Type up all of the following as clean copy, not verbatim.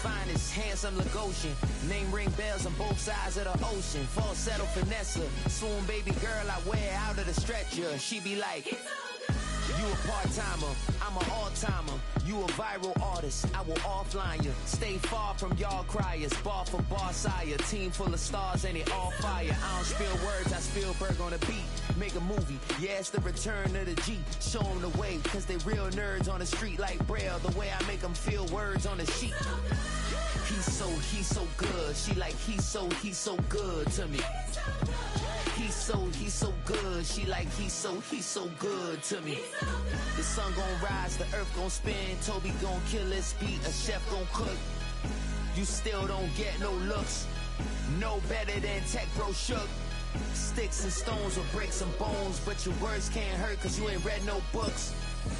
finest, handsome Lagosian. Name ring bells on both sides of the ocean. Falsetto Vanessa, swoon baby girl I wear out of the stretcher. She be like, you a part-timer, I'm an all-timer. You a viral artist, I will offline you. Stay far from y'all criers, bar for bar sire. Team full of stars and it all fire. I don't spill words, I Spielberg on a beat. Make a movie, yeah, it's the return of the G. Show them the way, cause they real nerds on the street like Braille. The way I make them feel words on the sheet. He's so good. She like, he's so good to me. He's so good. She like, he's so good to me. The sun gon' rise, the earth gon' spin. Toby gon' kill this beat, a chef gon' cook. You still don't get no looks. No better than Tech Bro Shook. Sticks and stones or bricks and bones, but your words can't hurt cause you ain't read no books.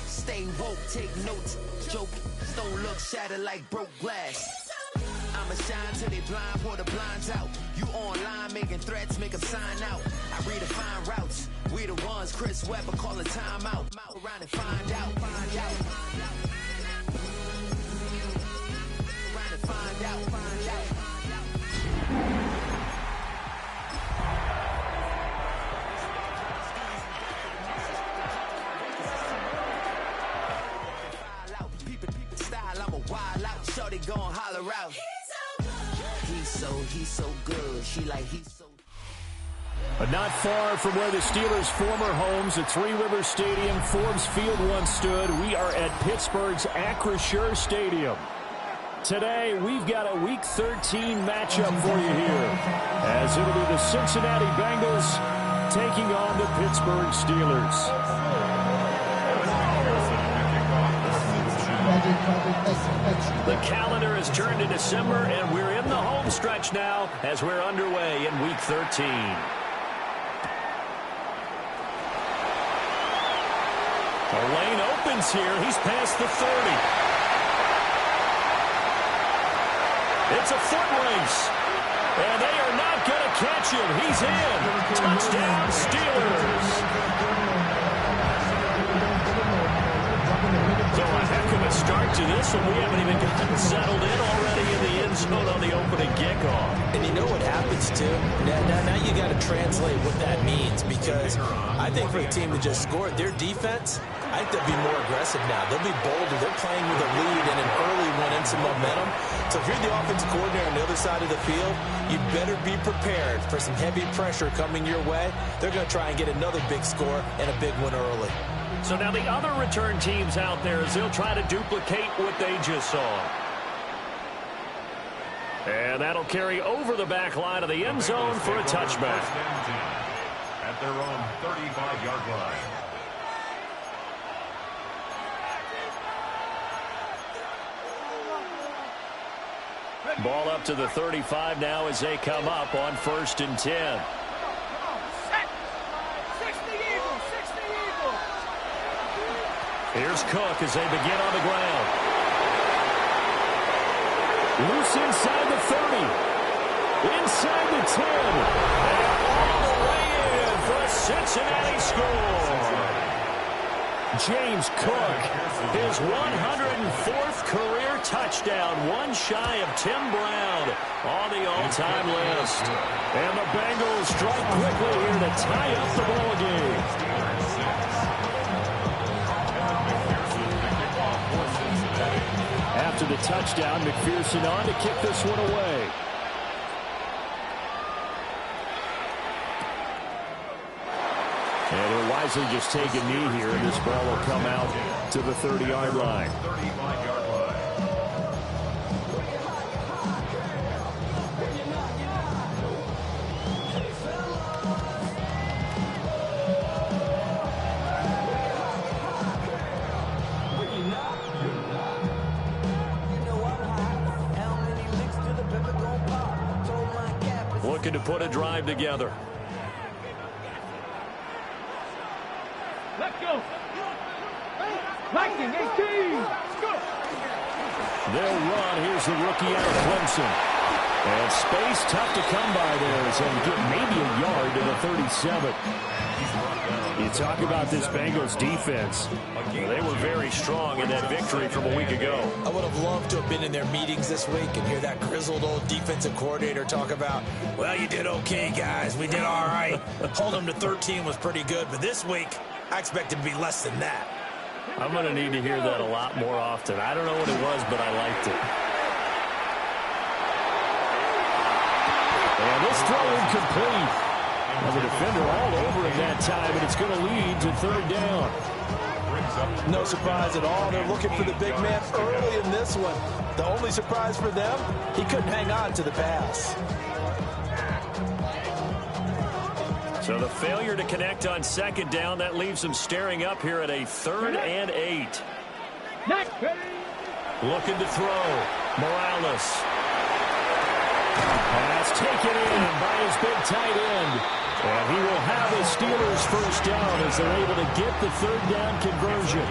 Stay woke, take notes, joke, don't look shattered like broke glass. I'ma shine till they blind, pour the blinds out. You online making threats, make them sign out. I redefine routes, we the ones Chris Webber calling time out. Around and find out, find out. Around and find out, find out. I'm a wild out, shorty gon' holler out. He's so good. She like he's so. But not far from where the Steelers' former homes at Three Rivers Stadium, Forbes Field once stood, we are at Pittsburgh's Acrisure Stadium. Today, we've got a Week 13 matchup for you here, as it'll be the Cincinnati Bengals taking on the Pittsburgh Steelers. The calendar has turned to December, and we're in the home stretch now as we're underway in Week 13. The lane opens here. He's past the 30. It's a foot race, and they are not going to catch him. He's in. Touchdown, Steelers. So a heck of a start to this one. We haven't even gotten settled in already in the end zone on the opening kickoff. And you know what happens, too? Now you got to translate what that means, because I think for the team to just score, their defense, I think they'll be more aggressive now. They'll be bolder. They're playing with a lead and an early one and some momentum. So if you're the offensive coordinator on the other side of the field, you better be prepared for some heavy pressure coming your way. They're going to try and get another big score and a big one early. So now the other return teams out there as they'll try to duplicate what they just saw. And that'll carry over the back line of the end zone for a touchback. At their own 35-yard line. Ball up to the 35 now as they come up on 1st and 10. Here's Cook as they begin on the ground. Loose inside the 30. Inside the 10. And all the way in for a Cincinnati score. James Cook, his 104th career touchdown, one shy of Tim Brown on the all-time list. And the Bengals strike quickly here to tie up the ball game. After the touchdown, McPherson on to kick this one away. And he'll wisely just take a knee here, and this ball will come out to the 30-yard line. 35-yard line. Looking to put a drive together. Let's go. 19-18. They'll run. Here's the rookie out of Clemson. And space tough to come by there as they get maybe a yard to the 37. You talk about this Bengals defense. They were very strong in that victory from a week ago. I would have loved to have been in their meetings this week and hear that grizzled old defensive coordinator talk about, well, you did okay, guys. We did all right. Holding them to 13 was pretty good, but this week, I expect it to be less than that. I'm going to need to hear that a lot more often. I don't know what it was, but I liked it. And this throw incomplete. And the defender all over him that time, and it's going to lead to third down. No surprise at all. They're looking for the big man early in this one. The only surprise for them, he couldn't hang on to the pass. So the failure to connect on second down, that leaves them staring up here at a 3rd and 8. Looking to throw. Morales. Pass taken in by his big tight end. And he will have the Steelers first down as they're able to get the third down conversion.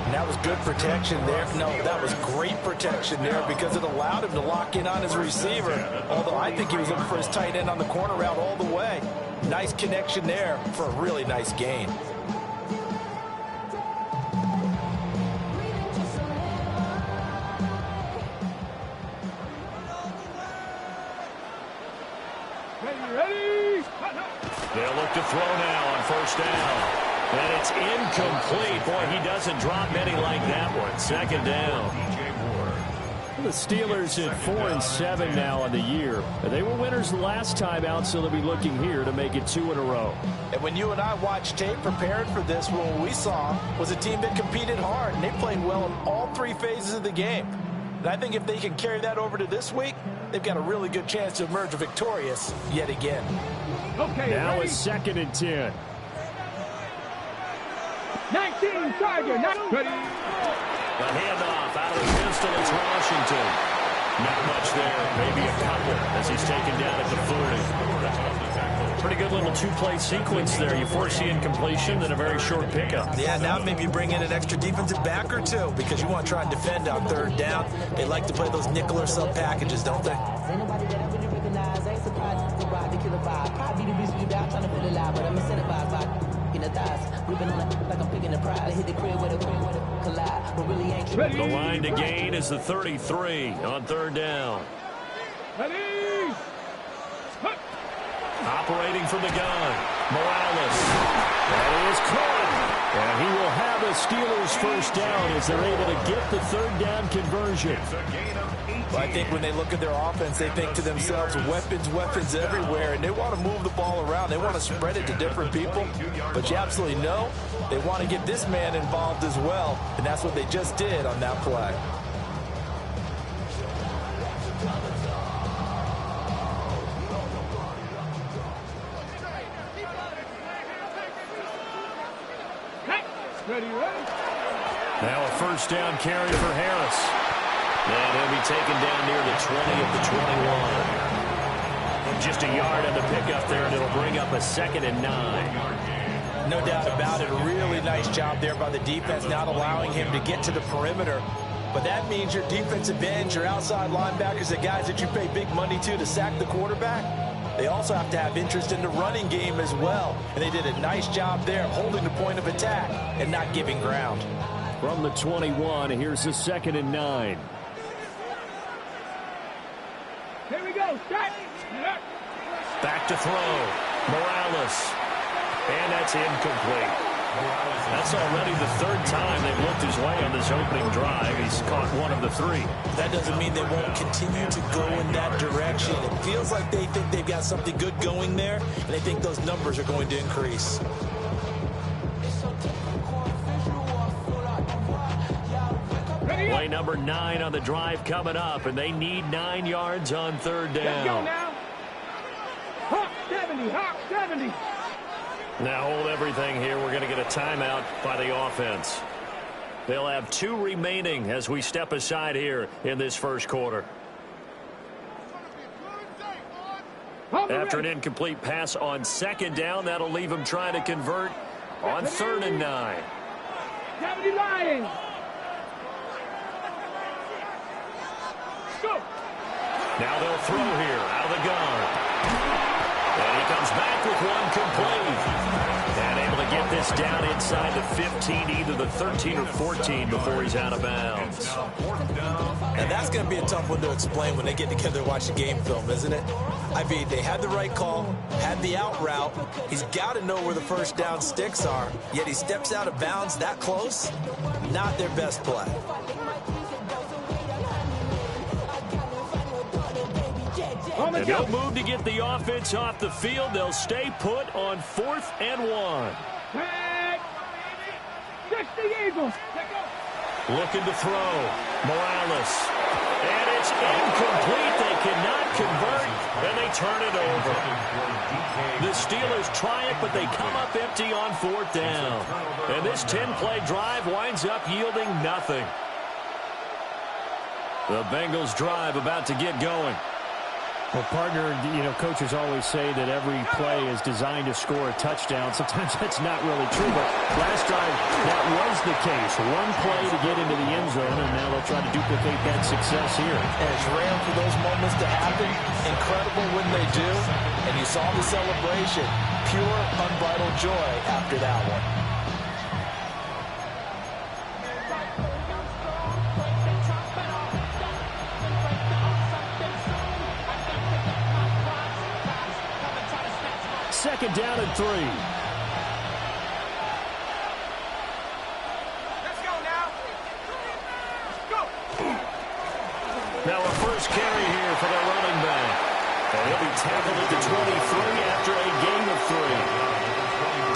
And that was good protection there. No, that was great protection there because it allowed him to lock in on his receiver. Although I think he was looking for his tight end on the corner route all the way. Nice connection there for a really nice gain. They'll look to throw now on first down. And it's incomplete. Boy, he doesn't drop many like that one. Second down. The Steelers at 4-7 now on the year. They were winners the last time out, so they'll be looking here to make it 2 in a row. And when you and I watched tape preparing for this, what we saw was a team that competed hard, and they played well in all 3 phases of the game. And I think if they can carry that over to this week, they've got a really good chance to emerge victorious yet again. Okay, now it's 2nd and 10. 19 Tiger, not ready. The handoff out of the pistol, it's Washington. Not much there, maybe a couple as he's taken down at the 40. Pretty good little 2-play sequence there. You foresee incompletion and a very short pickup. Yeah, now maybe you bring in an extra defensive back or 2 because you want to try and defend on 3rd down. They like to play those nickel or sub packages, don't they? The line to gain is the 33 on 3rd down. Ready. Operating from the gun, Morales. That is caught. And he will have a Steelers first down as they're able to get the 3rd down conversion. Well, I think when they look at their offense, they think to themselves, weapons everywhere, and they want to move the ball around. They want to spread it to different people. But you absolutely know they want to get this man involved as well, and that's what they just did on that play. Ready. Now a first down carry for Harris. And he'll be taken down near the 20 of the 21. Just a yard on the pickup there, and it'll bring up a 2nd and 9. No doubt about it. A really nice job there by the defense, not allowing him to get to the perimeter. But that means your defensive end, your outside linebackers, the guys that you pay big money to sack the quarterback, they also have to have interest in the running game as well. And they did a nice job there holding the point of attack and not giving ground. From the 21, here's the 2nd and 9. Here we go. Start. Back to throw. Morales. And that's incomplete. That's already the 3rd time they've looked his way on this opening drive. He's caught 1 of the 3. That doesn't mean they won't continue to go in that direction. It feels like they think they've got something good going there, and they think those numbers are going to increase. Play number 9 on the drive coming up, and they need 9 yards on 3rd down. Let's go now. Hawk 70, Hawk 70. Now hold everything here. We're going to get a timeout by the offense. They'll have 2 remaining as we step aside here in this first quarter. After an incomplete pass on 2nd down, that'll leave them trying to convert on 3rd and 9. 70 Lions. Go. Now they'll throw here out of the gun. And he comes back with 1 complete. And brought this down inside the 15, either the 13 or 14 before he's out of bounds. And that's going to be a tough one to explain when they get together and watch the game film, isn't it? I mean, they had the right call, had the out route. He's got to know where the first down sticks are, yet he steps out of bounds that close. Not their best play. And they'll move to get the offense off the field. They'll stay put on 4th and 1. Looking to throw. Morales. And it's incomplete. They cannot convert, and they turn it over. The Steelers try it, but they come up empty on 4th down. And this 10-play drive winds up yielding nothing. The Bengals drive about to get going. Well, partner, coaches always say that every play is designed to score a touchdown. Sometimes that's not really true, but last drive, that was the case. One play to get into the end zone, and now they'll try to duplicate that success here. And it's rare for those moments to happen. Incredible when they do. And you saw the celebration. Pure, unbridled joy after that one. Second down and 3. Let's go now. Go. Now a first carry here for the running back. And he'll be tackled at the 23 after a gain of 3.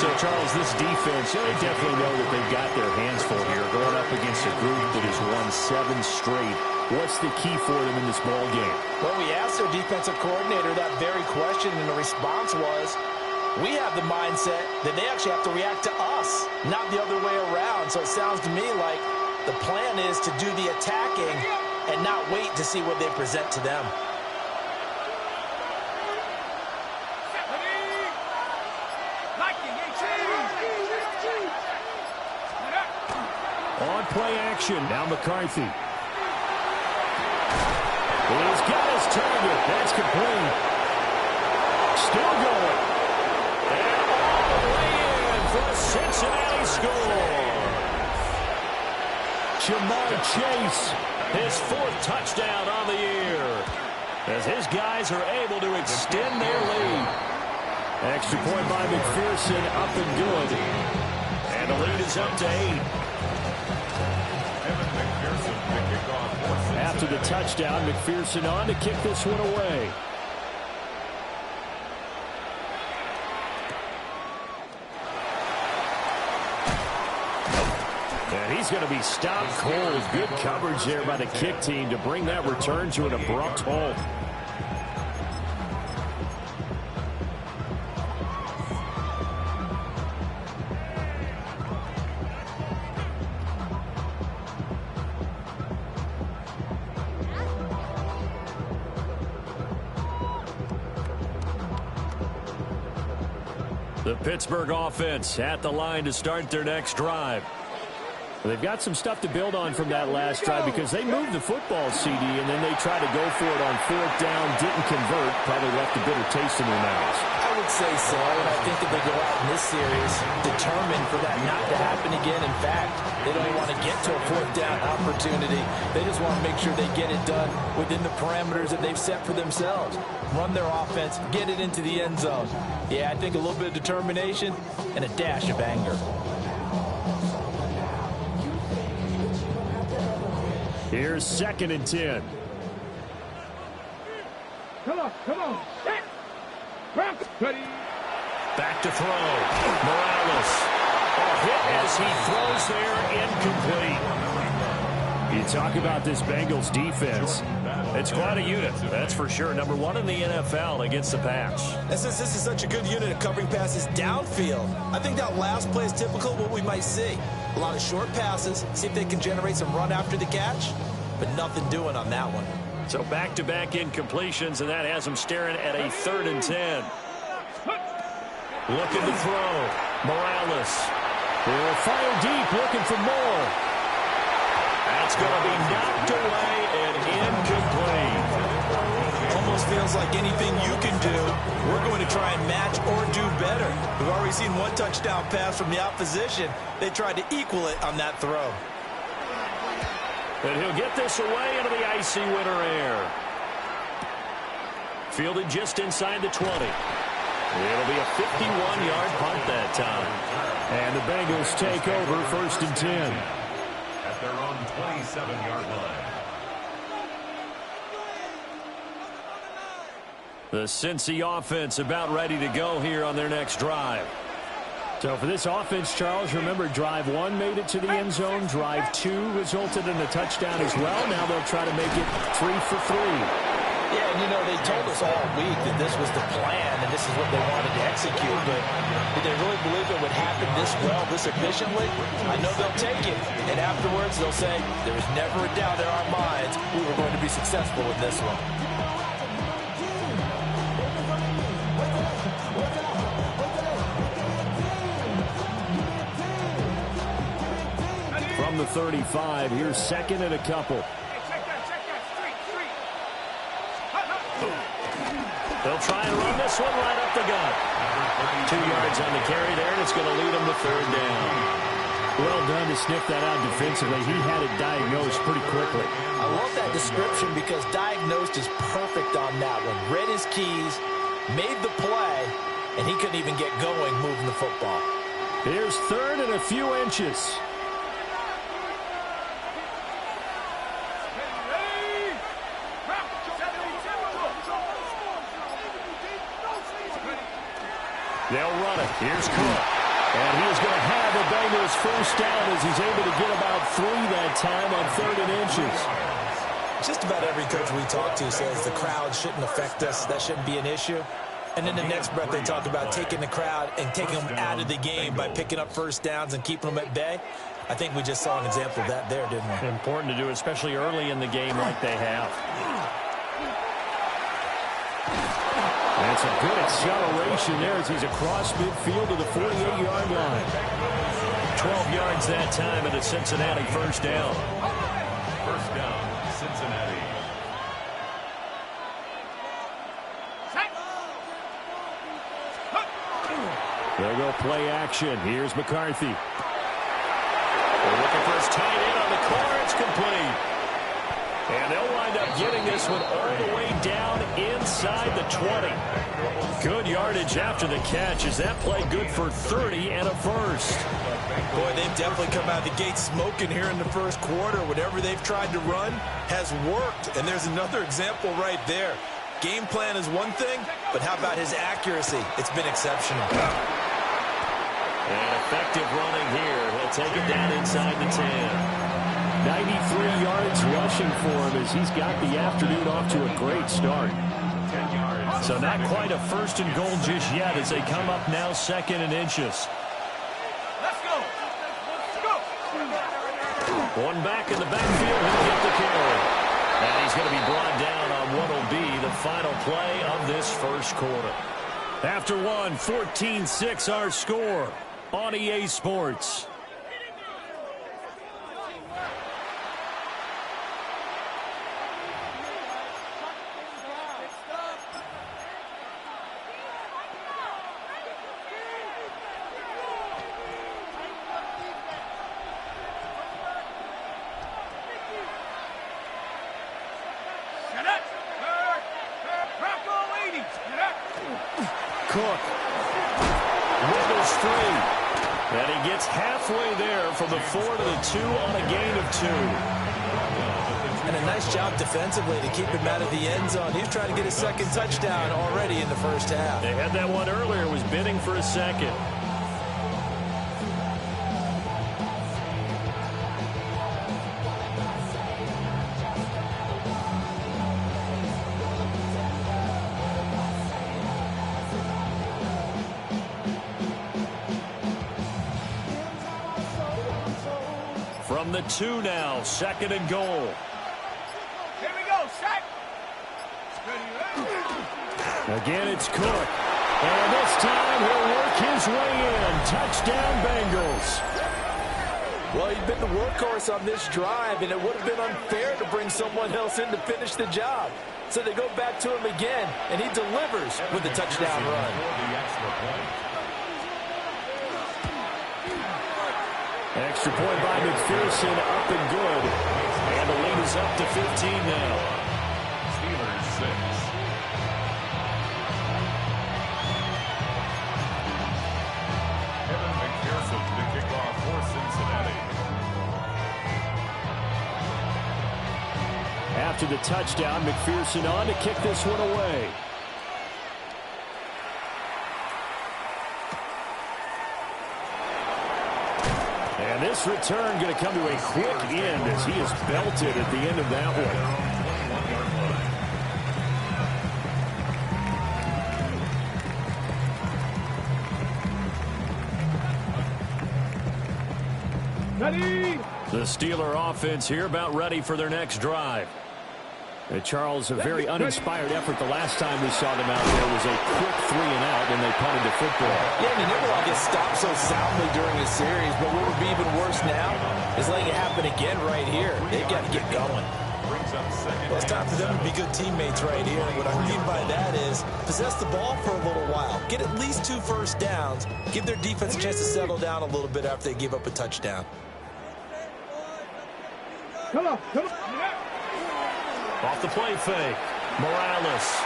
So, Charles, this defense, they definitely know that they've got their hands full here, going up against a group that has won 7 straight. What's the key for them in this ball game? Well, we asked their defensive coordinator that very question, and the response was, we have the mindset that they actually have to react to us, not the other way around. So it sounds to me like the plan is to do the attacking and not wait to see what they present to them. On play action, now McCarthy. He's got his target. That's complete. Still going. And all the way in for a Cincinnati score. Jamar Chase, his 4th touchdown on the year, as his guys are able to extend their lead. Extra point by McPherson, up and good. And the lead is up to 8. After the touchdown, McPherson on to kick this one away. And he's going to be stopped cold. Good coverage there by the kick team to bring that return to an abrupt halt. The Pittsburgh offense at the line to start their next drive. They've got some stuff to build on from that last drive because they moved the football, CD, and then they tried to go for it on 4th down, didn't convert, probably left a bitter taste in their mouths. I would say so, and I think that they go out in this series determined for that not to happen again. In fact, they don't even want to get to a 4th down opportunity. They just want to make sure they get it done within the parameters that they've set for themselves. Run their offense, get it into the end zone. Yeah, I think a little bit of determination and a dash of anger. Here's 2nd and 10. Come on. Set. Ready. Back to throw. Morales. A hit as he throws there, incomplete. You talk about this Bengals defense. It's quite a unit, that's for sure. Number 1 in the NFL against the pass. And since this is such a good unit of covering passes downfield, I think that last play is typical of what we might see. A lot of short passes, see if they can generate some run after the catch, but nothing doing on that one. So back-to-back incompletions, and that has them staring at a 3rd and 10. Looking to throw. Morales. They'll fire deep, looking for more. That's going to be knocked away and incomplete. almost feels like anything you can do, we're going to try and match or do better. We've already seen one touchdown pass from the opposition. They tried to equal it on that throw. And he'll get this away into the icy winter air. Fielded just inside the 20. It'll be a 51-yard punt that time. And the Bengals take over 1st and 10. At their own 27-yard line. The Cincy offense about ready to go here on their next drive. So for this offense, Charles, remember drive 1 made it to the end zone. Drive 2 resulted in a touchdown as well. Now they'll try to make it 3 for 3. Yeah, and you know, they told us all week that this was the plan and this is what they wanted to execute, but did they really believe it would happen this well, this efficiently? I know they'll take it, and afterwards they'll say, there was never a doubt in our minds we were going to be successful with this one. From the 35, here's 2nd and a couple. They'll try and run this one right up the gut. 2 yards on the carry there, and it's going to lead them to 3rd down. Well done to sniff that out defensively. He had it diagnosed pretty quickly. I love that description because diagnosed is perfect on that one. Read his keys, made the play, and he couldn't even get going moving the football. Here's 3rd and a few inches. They'll run it. Here's Cook. And he is going to have the Bengals 1st down as he's able to get about 3 that time on 3rd and inches. Just about every coach we talk to says the crowd shouldn't affect us. That shouldn't be an issue. And in the next breath, they talk about taking the crowd and taking them out of the game by picking up 1st downs and keeping them at bay. I think we just saw an example of that there, didn't we? Important to do, especially early in the game like they have. That's a good acceleration there as he's across midfield to the 48-yard line. 12 yards that time at a Cincinnati 1st down. 1st down, Cincinnati. They'll go play action. Here's McCarthy. They're looking for his tight end on the corner. It's complete. And they'll wind up getting this one all the way down inside the 20. Good yardage after the catch as that play good for 30 and a 1st. Boy, they've definitely come out of the gate smoking here in the 1st quarter. Whatever they've tried to run has worked. And there's another example right there. Game plan is one thing, but how about his accuracy? It's been exceptional. And effective running here. He'll take it down inside the 10. 93 yards rushing for him as he's got the afternoon off to a great start. So not quite a 1st and goal just yet as they come up now 2nd and inches. Let's go. One back in the backfield. He'll get the carry. And he's going to be brought down on what will be the final play of this 1st quarter. After one, 14-6 our score on EA Sports. Cook wiggles free, and he gets halfway there from the 4 to the 2 on a gain of 2. And a nice job defensively to keep him out of the end zone. He was trying to get his 2nd touchdown already in the 1st half. They had that one earlier, was bidding for a 2nd. From the 2 now, 2nd and goal. Here we go, set. Again, it's Cook. And this time he'll work his way in. Touchdown, Bengals. Well, he'd been the workhorse on this drive, and it would have been unfair to bring someone else in to finish the job. So they go back to him again, and he delivers with a touchdown run. Extra point by McPherson, up and good. And the lead is up to 15 now. Steelers 6. Kevin McPherson to kick off for Cincinnati. After the touchdown, McPherson on to kick this one away. And this return going to come to a quick end as he is belted at the end of that Ready? The Steeler offense here about ready for their next drive. Charles, a very uninspired effort the last time we saw them out there was a quick 3-and-out when they punted the football. Yeah, and he never all gets stopped so soundly during the series, but what would be even worse now is letting it happen again right here. They've got to get going. Well, it's time for them to be good teammates right here. And what I mean by that is possess the ball for a little while. Get at least 2 first downs. Give their defense a chance to settle down a little bit after they give up a touchdown. Come on, come on. Off the play fake. Morales.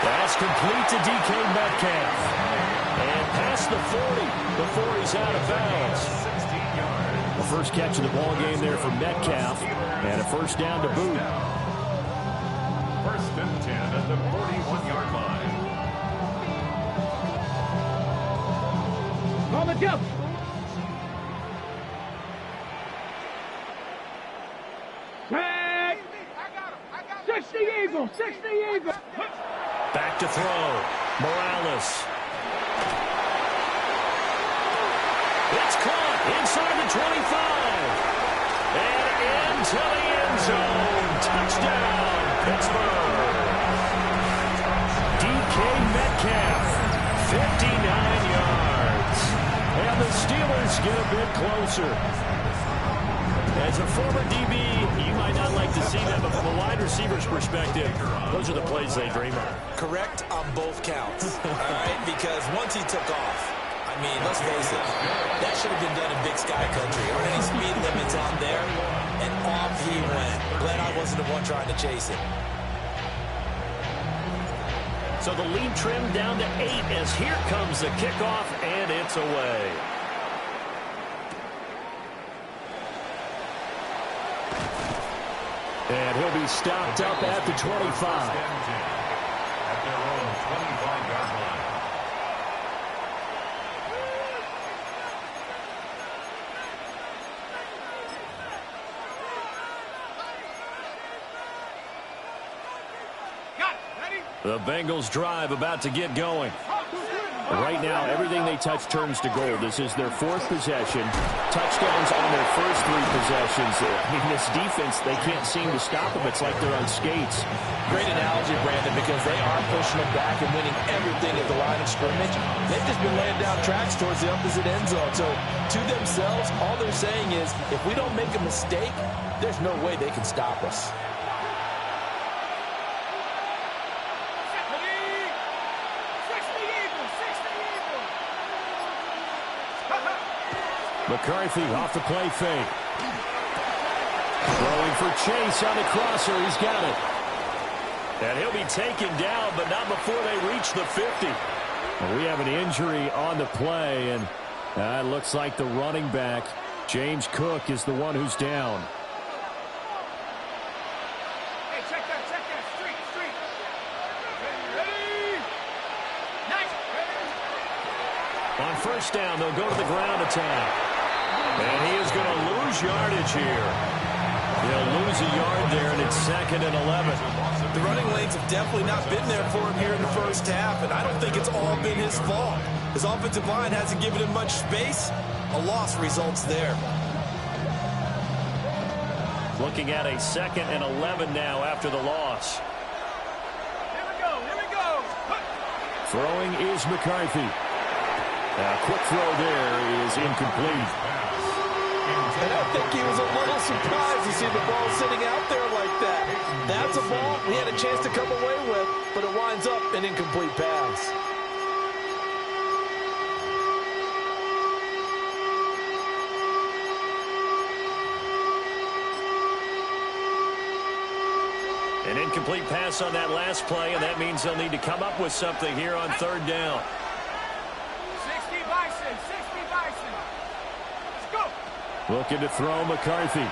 Pass complete to DK Metcalf. And past the 40 before he's out of bounds. The first catch of the ball game there for Metcalf. And a first down to boot. First and 10 at the 41-yard line. On the jump. Tag. 60 Eagles, 60 Eagles. Back to throw. Morales. It's caught inside the 25. And into the end zone. Touchdown, Pittsburgh. DK Metcalf, 59 yards. And the Steelers get a bit closer. As a former DB, you might not like to see that, but from a wide receiver's perspective, those are the plays they dream of. Correct on both counts, all right? Because once he took off, I mean, let's face it, that should have been done in Big Sky Country. Or any speed limits on there, and off he went. Glad I wasn't the one trying to chase it. So the lead trimmed down to 8 as here comes the kickoff, and it's away. And he'll be stopped up at the 25. At their own 25-yard line. The Bengals drive about to get going. Right now, everything they touch turns to gold. This is their 4th possession. Touchdowns on their first 3 possessions. I mean, this defense, they can't seem to stop them. It's like they're on skates. Great analogy, Brandon, because they are pushing them back and winning everything at the line of scrimmage. They've just been laying down tracks towards the opposite end zone. So, to themselves, all they're saying is, if we don't make a mistake, there's no way they can stop us. McCarthy off the play fake. Throwing for Chase on the crosser. He's got it. And he'll be taken down, but not before they reach the 50. Well, we have an injury on the play, and it looks like the running back, James Cook, is the one who's down. Hey, check that, street. Ready? Nice. On first down, they'll go to the ground attack. And he is going to lose yardage here. He'll lose a yard there, and it's 2nd and 11. The running lanes have definitely not been there for him here in the first half, and I don't think it's all been his fault. His offensive line hasn't given him much space. A loss results there. Looking at a 2nd and 11 now after the loss. Here we go. Throwing is McCarthy. A quick throw there is incomplete. I think he was a little surprised to see the ball sitting out there like that. That's a ball he had a chance to come away with, but it winds up an incomplete pass. An incomplete pass on that last play, and that means they'll need to come up with something here on third down. 60 Bison, 60 Bison. Let's go. Looking to throw McCarthy.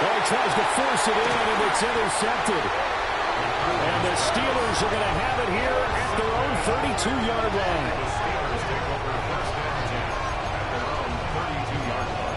Oh, he tries to force it in, and it's intercepted. And the Steelers are going to have it here at their own 32-yard line. The Steelers take over first and 10 at their own 32-yard line.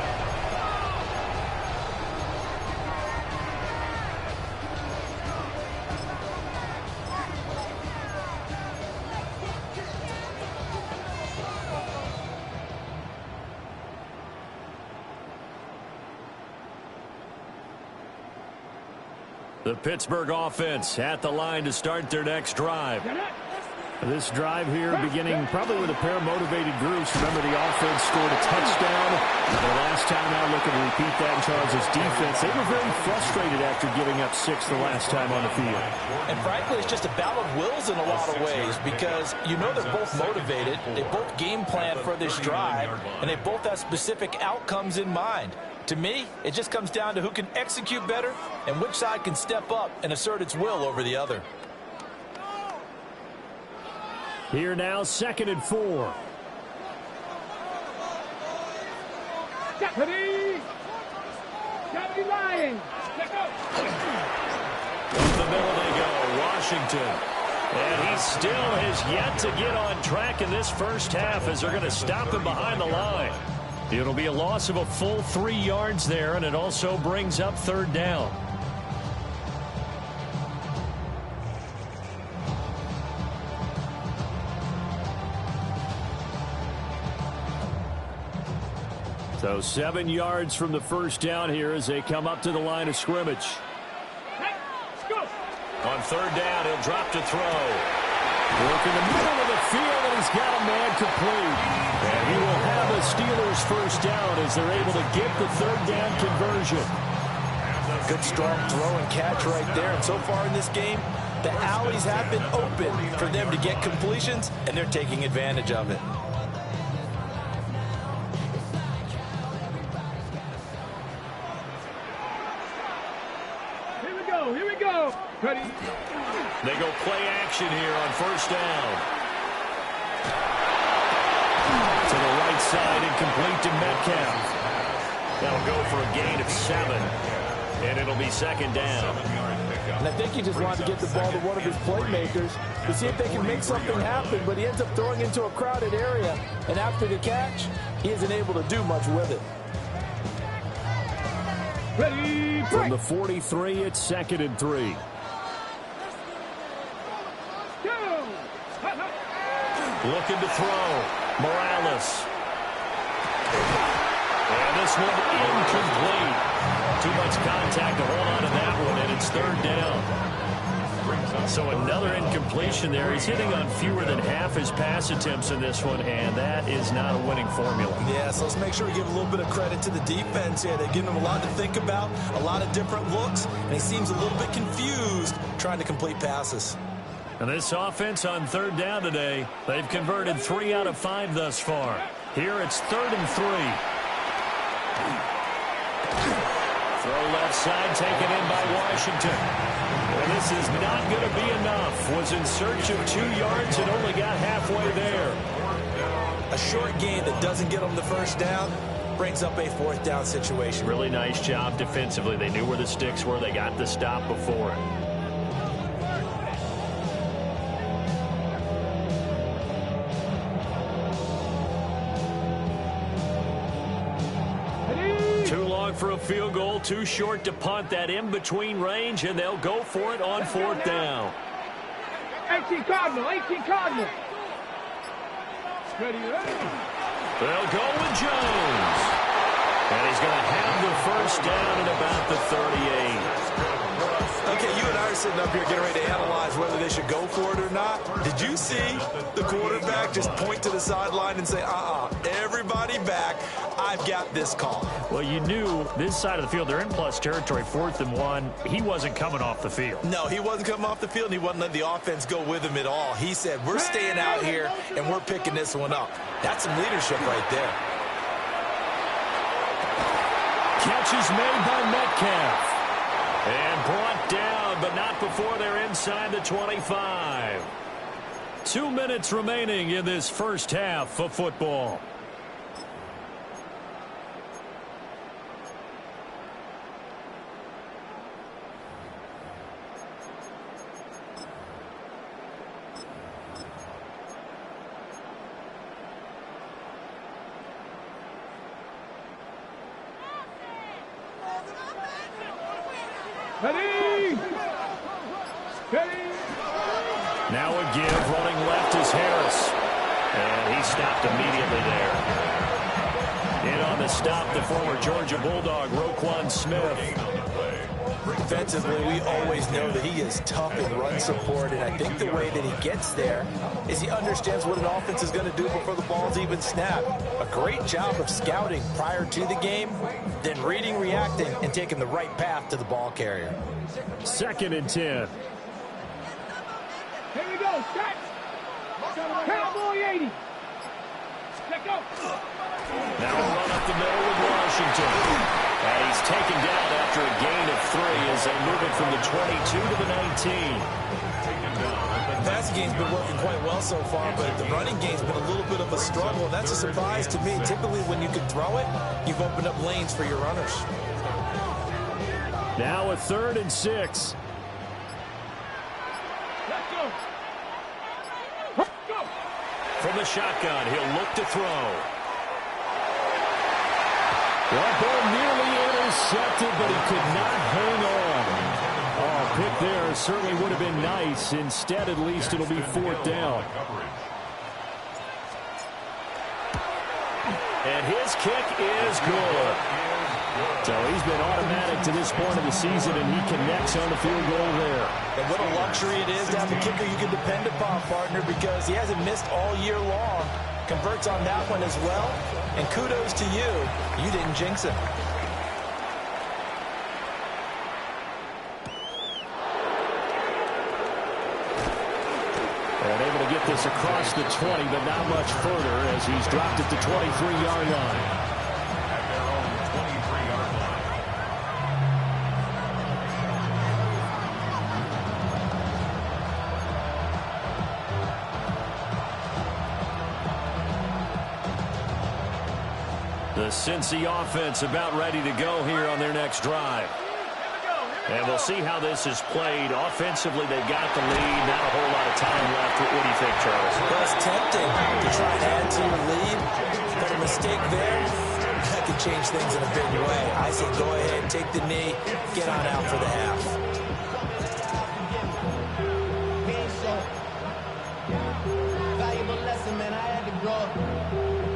The Pittsburgh offense at the line to start their next drive. This drive here beginning probably with a pair of motivated groups. Remember, the offense scored a touchdown. The last time out, looking to repeat that in Charles' defense. They were very frustrated after giving up 6 the last time on the field. And frankly, it's just a battle of wills in a lot of ways because you know they're both motivated. They both game plan for this drive, and they both have specific outcomes in mind. To me, it just comes down to who can execute better and which side can step up and assert its will over the other. Here now, 2nd and 4. Deputy! Deputy Lions! Let's go! In the middle they go, Washington. And he still has yet to get on track in this first half as they're going to stop him behind the line. It'll be a loss of a full 3 yards there, and it also brings up third down. So 7 yards from the first down here as they come up to the line of scrimmage. Let's go! On third down, he'll drop to throw. Work in the middle of the field, and he's got a man complete. And he will have a Steelers first down as they're able to get the third down conversion. Good strong throw and catch right there. And so far in this game, the alleys have been open for them to get completions, and they're taking advantage of it. Here we go. Ready? They go play action here on first down. To the right side, incomplete to Metcalf. That'll go for a gain of 7. And it'll be second down. And I think he just wanted to get the ball to one of his playmakers to see if they can make something happen, but he ends up throwing into a crowded area. And after the catch, he isn't able to do much with it. Ready? From the 43, it's 2nd and 3. Go! Looking to throw. Morales. And this one incomplete. Too much contact to hold on to that one, and it's third down. So another incompletion there. He's hitting on fewer than half his pass attempts in this one, and that is not a winning formula. Yeah, so let's make sure we give a little bit of credit to the defense here. They're giving him a lot to think about, a lot of different looks, and he seems a little bit confused trying to complete passes. And this offense on third down today, they've converted 3 out of 5 thus far. Here it's 3rd and 3. Throw left side, taken in by Washington. And this is not going to be enough. Was in search of 2 yards and only got halfway there. A short gain that doesn't get them the first down brings up a 4th down situation. Really nice job defensively. They knew where the sticks were. They got the stop before it. For a field goal, too short to punt. That in-between range, and they'll go for it on 4th down. 18 Cardinal, 18 Cardinal. Ready? They'll go with Jones. And he's going to have the first down at about the 38. Okay, you and I are sitting up here getting ready to analyze whether they should go for it or not. Did you see the quarterback just point to the sideline and say, everybody back. I I've got this call. Well, you knew this side of the field, they're in plus territory, 4th and 1. He wasn't coming off the field. No, he wasn't coming off the field, and he wasn't letting the offense go with him at all. He said, we're staying out here, and we're picking this one up. That's some leadership right there. Catch is made by Metcalf. And brought down, but not before they're inside the 25. 2 minutes remaining in this first half of football. Ready! Ready! Now a give, running left is Harris. And he stopped immediately there. In on the stop, the former Georgia Bulldog, Roquan Smith. Defensively, we always know that he is tough in run support, and I think the way that he gets there is he understands what an offense is going to do before the ball's even snapped. A great job of scouting prior to the game, then reading, reacting, and taking the right path to the ball carrier. 2nd and 10. Here we go, set! Cowboy 80! Let go! Now a run up the middle with Washington. And he's taken down after a gain of 3 as they move it from the 22 to the 19. The passing game's been working quite well so far, but the running game's been a little bit of a struggle. That's a surprise to me. Typically, when you can throw it, you've opened up lanes for your runners. Now a 3rd and 6. Let's go! Go! From the shotgun, he'll look to throw. That ball nearly intercepted, but he could not hang on. Oh, pick there certainly would have been nice. Instead, at least it'll be 4th down. And his kick is good. So he's been automatic to this point of the season, and he connects on the field goal there. And what a luxury it is to have a kicker you can depend upon, partner, because he hasn't missed all year long. Converts on that one as well. And kudos to you. You didn't jinx him. And able to get this across the 20, but not much further as he's dropped at the 23-yard line. At their own 23-yard line. The Cincy offense about ready to go here on their next drive. And we'll see how this is played. Offensively, they've got the lead. Not a whole lot of time left. What do you think, Charles? Well, it's tempting to try and add to your lead. But a mistake there, that could change things in a big way. I say go ahead, take the knee, get on out for the half. Valuable lesson, man. I had to grow up.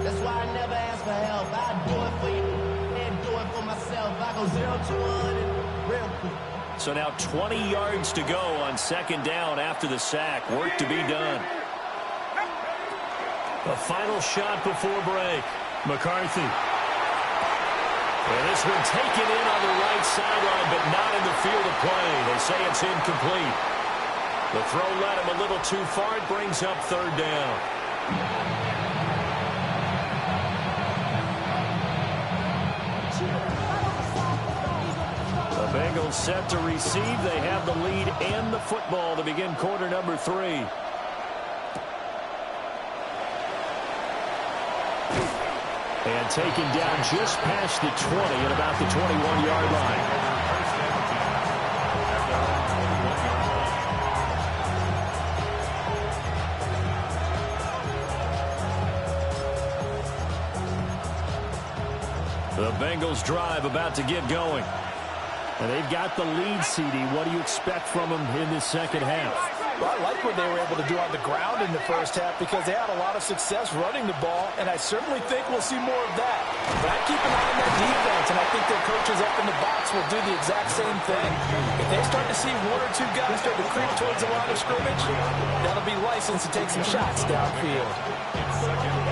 That's why I never ask for help. I do it for you and do it for myself. I go 0 to 100 real quick. So now 20 yards to go on 2nd down after the sack. Work to be done. The final shot before break. McCarthy. And this one taken in on the right sideline, but not in the field of play. They say it's incomplete. The throw led him a little too far. It brings up 3rd down. The Bengals set to receive. They have the lead and the football to begin quarter number 3. And taken down just past the 20 at about the 21-yard line. The Bengals drive about to get going. And they've got the lead, CD. What do you expect from them in this second half? Well, I like what they were able to do on the ground in the first half because they had a lot of success running the ball, and I certainly think we'll see more of that. But I keep an eye on that defense, and I think their coaches up in the box will do the exact same thing. If they start to see 1 or 2 guys start to creep towards the line of scrimmage, that'll be license to take some shots downfield.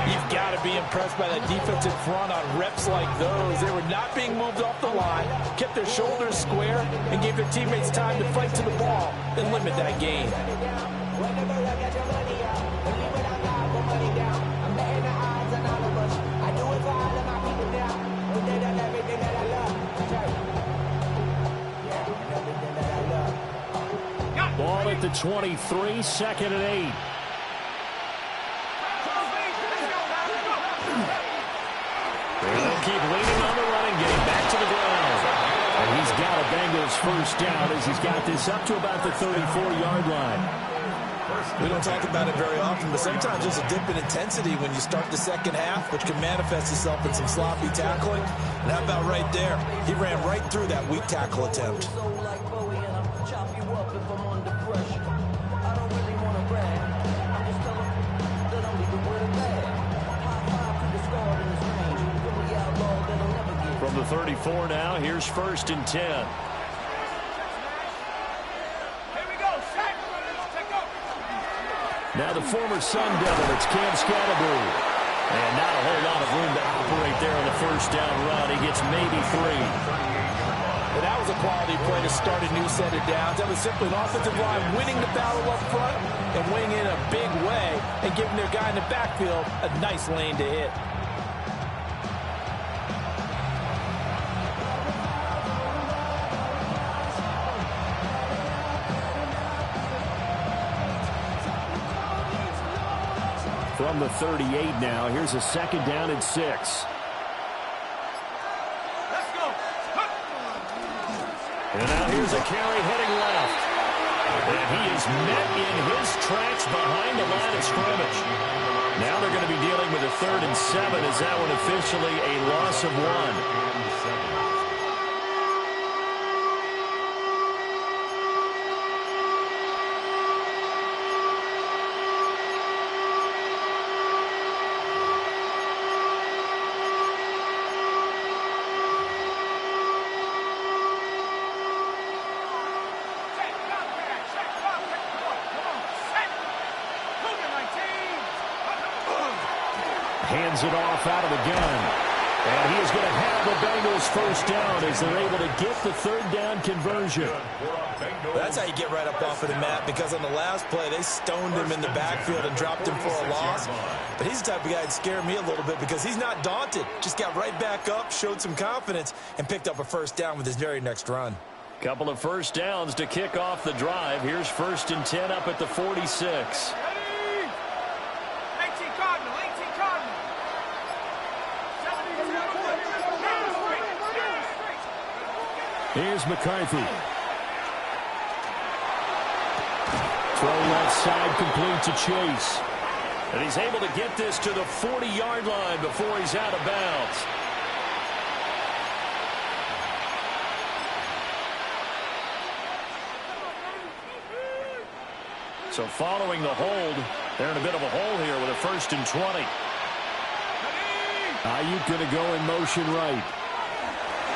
You've got to be impressed by that defensive front on reps like those. They were not being moved off the line, kept their shoulders square, and gave their teammates time to fight to the ball and limit that gain. Ball at the 23, second and 8. They'll keep leaning on the running game, back to the ground. And he's got a Bengals first down as he's got this up to about the 34-yard line. We don't talk about it very often, but sometimes there's a dip in intensity when you start the second half, which can manifest itself in some sloppy tackling. And how about right there? He ran right through that weak tackle attempt. From the 34 now, here's first and 10. Now the former Sun Devil, it's Cam Scatterboo. And not a whole lot of room to operate there on the first down run. He gets maybe 3. And that was a quality play to start a new set of downs. That was simply an offensive line winning the battle up front and winning in a big way and giving their guy in the backfield a nice lane to hit. From the 38 now, here's a second down and 6. And now here's a carry heading left. And he is met in his tracks behind the line of scrimmage. Now they're going to be dealing with a 3rd and 7 as that one officially a loss of 1. Hands it off out of the gun. And he is going to have the Bengals first down as they're able to get the 3rd down conversion. That's how you get right up off of the mat, because on the last play, they stoned him in the backfield and dropped him for a loss. But he's the type of guy that scared me a little bit because he's not daunted. Just got right back up, showed some confidence, and picked up a first down with his very next run. Couple of first downs to kick off the drive. Here's first and 10 up at the 46. Here's McCarthy. Throw left side, complete to Chase. And he's able to get this to the 40-yard line before he's out of bounds. So following the hold, they're in a bit of a hole here with a first and 20. Ayuk going to go in motion right.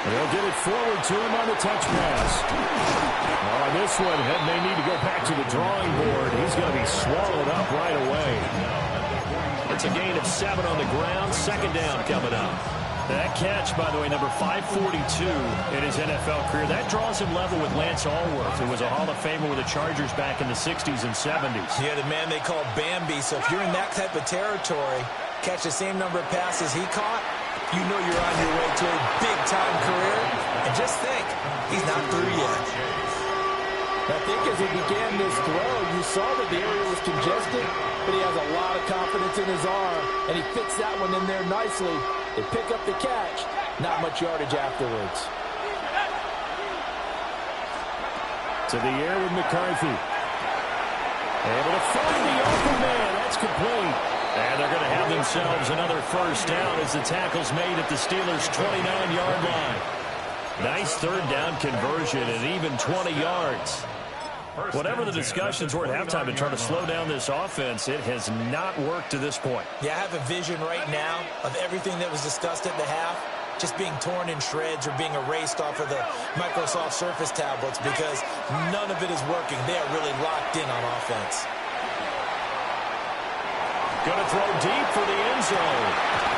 They'll get it forward to him on the touch pass. On this one, Head may need to go back to the drawing board. He's going to be swallowed up right away. It's a gain of 7 on the ground. Second down coming up. That catch, by the way, number 542 in his NFL career. That draws him level with Lance Allworth, who was a Hall of Famer with the Chargers back in the 60s and 70s. Yeah, the man they call Bambi. So if you're in that type of territory, catch the same number of passes he caught, you know you're on your way to a big-time career. And just think, he's not through yet. I think as he began this throw, you saw that the area was congested, but he has a lot of confidence in his arm, and he fits that one in there nicely. They pick up the catch, not much yardage afterwards. To the air with McCarthy. Able to find the open man. That's complete. And they're going to have themselves another first down as the tackle's made at the Steelers' 29-yard line. Nice third down conversion and even 20 yards. Whatever the discussions were at halftime to try to slow down this offense, it has not worked to this point. Yeah, I have a vision right now of everything that was discussed at the half just being torn in shreds or being erased off of the Microsoft Surface tablets because none of it is working. They are really locked in on offense. Going to throw deep for the end zone.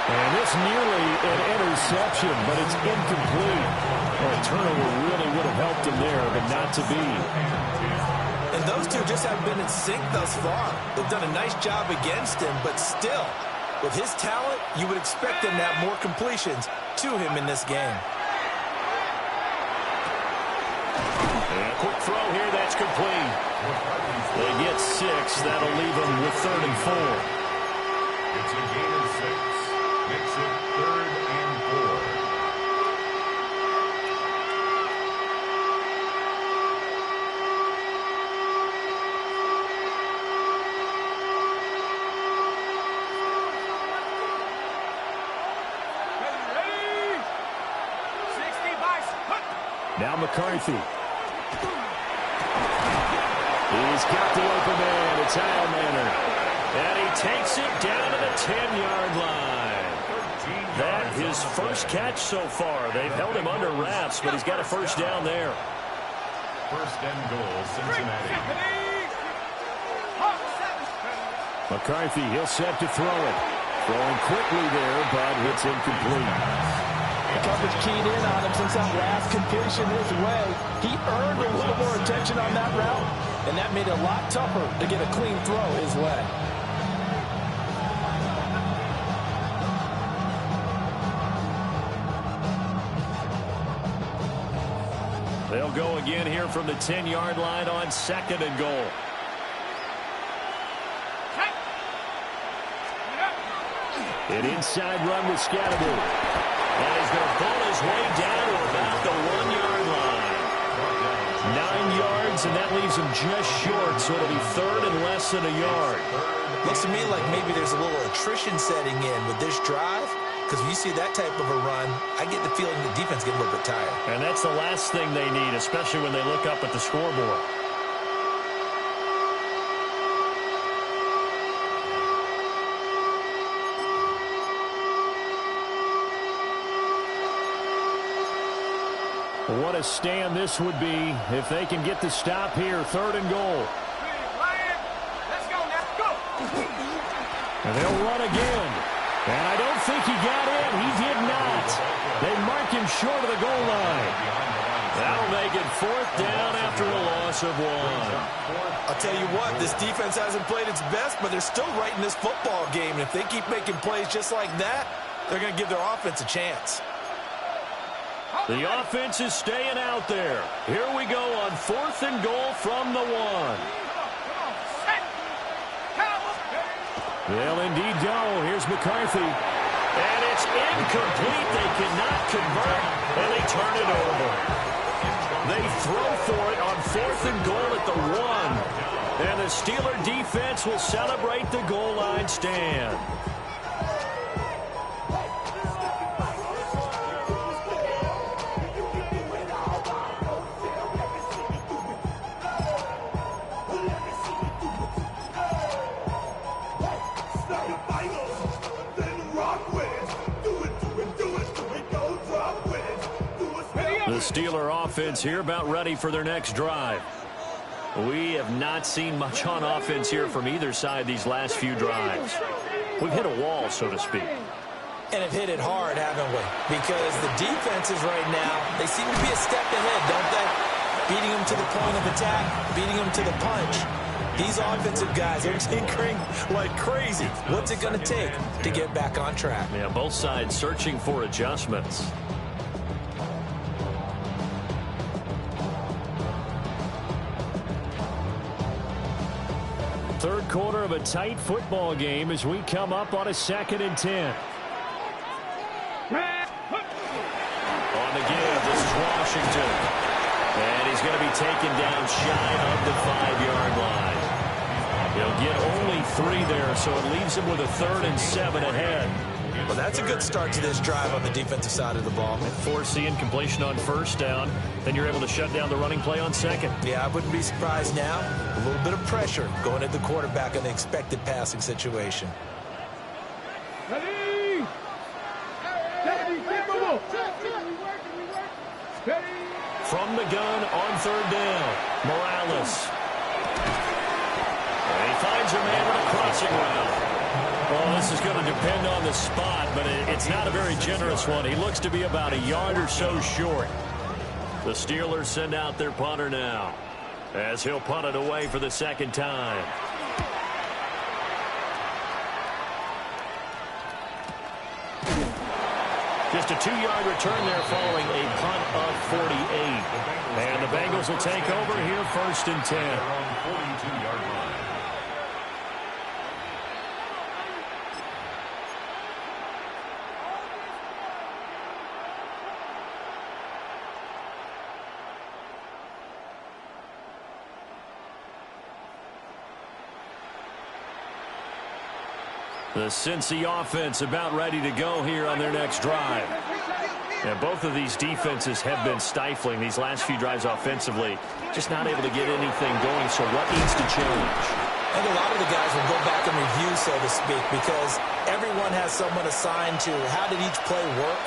And this nearly an interception, but it's incomplete. Well, a turnover really would have helped him there, but not to be. And those two just haven't been in sync thus far. They've done a nice job against him, but still, with his talent, you would expect them to have more completions to him in this game. And a quick throw here, that's complete. They get 6. That'll leave them with 3rd and 4. It's a gain of 6. Makes it 3rd and 4. Now McCarthy. He's got the open man. It's Almaner. And he takes it down to the 10-yard line. That his first catch so far. They've held him under wraps, but he's got a first down there. 1st and goal, Cincinnati. McCarthy, he'll set to throw it. Throwing quickly there, but it's incomplete. Coverage keyed in on him since that last completion his way. He earned a little more attention on that route, and that made it a lot tougher to get a clean throw his way. They'll go again here from the 10-yard line on 2nd and goal. An inside run with Scatterby. And he's going to pull his way down to about the 1-yard line. 9 yards, and that leaves him just short, so it'll be 3rd and less than a yard. Looks to me like maybe there's a little attrition setting in with this drive, because when you see that type of a run, I get the feeling the defense get a little bit tired. And that's the last thing they need, especially when they look up at the scoreboard. What a stand this would be if they can get the stop here. 3rd and goal. Let's go now. Go. And they'll run again. And I don't think he got in. He did not. They mark him short of the goal line. That'll make it 4th down after a loss of 1. I'll tell you what, this defense hasn't played its best, but they're still right in this football game. And if they keep making plays just like that, they're going to give their offense a chance. The offense is staying out there. Here we go on 4th and goal from the 1. They'll indeed go. Here's McCarthy. And it's incomplete. They cannot convert, and they turn it over. They throw for it on 4th and goal at the 1. And the Steeler defense will celebrate the goal line stand. The Steeler offense here about ready for their next drive. We have not seen much on offense here from either side these last few drives. We've hit a wall, so to speak. And have hit it hard, haven't we? Because the defenses right now, they seem to be a step ahead, don't they? Beating them to the point of attack, beating them to the punch. These offensive guys are tinkering like crazy. What's it going to take to get back on track? Yeah, both sides searching for adjustments. Third quarter of a tight football game as we come up on a 2nd and 10. On the give, this is Washington. And he's going to be taken down shy of the 5-yard line. He'll get only 3 there, so it leaves him with a 3rd and 7 ahead. Well, that's a good start to this drive on the defensive side of the ball. Force the incompletion on 1st down. Then you're able to shut down the running play on 2nd. Yeah, I wouldn't be surprised now. A little bit of pressure going at the quarterback in the expected passing situation. Ready? From the gun on 3rd down, Morales. And he finds a man with a crossing route. Well, this is going to depend on the spot, but it's not a very generous one. He looks to be about a yard or so short. The Steelers send out their punter now, as he'll punt it away for the second time. Just a 2-yard return there following a punt of 48. And the Bengals will take over here, 1st and 10. On 42-yard line. The Cincy offense about ready to go here on their next drive. And both of these defenses have been stifling these last few drives offensively. Just not able to get anything going, so what needs to change? I think a lot of the guys will go back and review, so to speak, because everyone has someone assigned to how did each play work.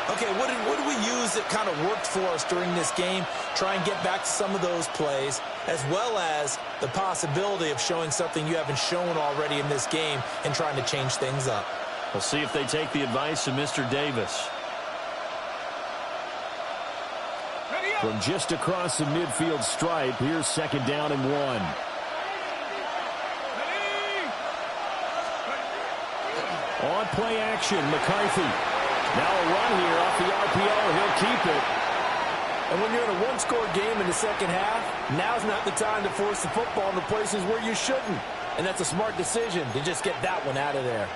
Okay, what did we use that kind of worked for us during this game? Try and get back to some of those plays, as well as the possibility of showing something you haven't shown already in this game and trying to change things up. We'll see if they take the advice of Mr. Davis. From just across the midfield stripe, here's 2nd down and 1. On play action, McCarthy. Now a run here off the RPO. He'll keep it. And when you're in a one-score game in the second half, now's not the time to force the football into places where you shouldn't. And that's a smart decision to just get that one out of there.